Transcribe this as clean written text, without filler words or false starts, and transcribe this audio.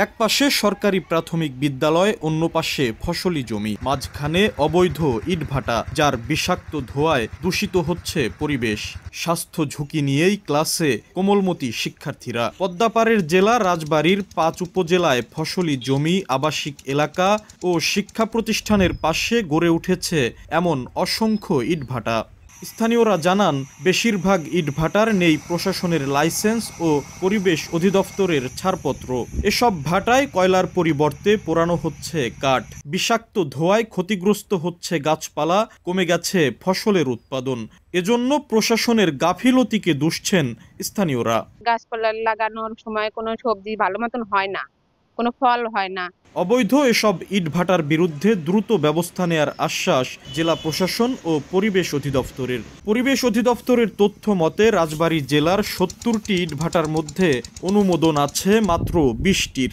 এক পাশে সরকারি প্রাথমিক বিদ্যালয়, অন্য পাশে ফসলি জমি, মাঝখানে অবৈধ ইটভাটা, যার বিষাক্ত ধোঁয়ায় দূষিত হচ্ছে পরিবেশ। স্বাস্থ্য ঝুঁকি নিয়েই ক্লাসে কোমলমতি শিক্ষার্থীরা। পদ্মাপাড়ের জেলা রাজবাড়ীর ৫ উপজেলায় ফসলি জমি, আবাসিক এলাকা ও শিক্ষা প্রতিষ্ঠানের পাশে গড়ে উঠেছে এমন অসংখ্য ইটভাটা। স্থানীয়রা জানান, বেশিরভাগ ইটভাটার নেই প্রশাসনের লাইসেন্স ও পরিবেশ অধিদপ্তরের ছাড়পত্র। এসব ভাটায় কয়লার পরিবর্তে পোড়ানো হচ্ছে কাঠ। বিষাক্ত ধোঁয়ায় ক্ষতিগ্রস্ত হচ্ছে গাছপালা, কমে গেছে ফসলের উৎপাদন। এজন্য প্রশাসনের গাফিলতিকে দুষছেন স্থানীয়রা। গাছপালা লাগানোর সময় কোনো সবজি ভালো মতন হয় না, কোনো ফল হয় না। অবৈধ এসব ইটভাটার বিরুদ্ধে দ্রুত ব্যবস্থা নেয়ার আশ্বাস জেলা প্রশাসন ও পরিবেশ অধিদপ্তরের। পরিবেশ অধিদপ্তরের তথ্য মতে রাজবাড়ী জেলার ৭০টি ইটভাটার মধ্যে অনুমোদন আছে মাত্র ২০টির।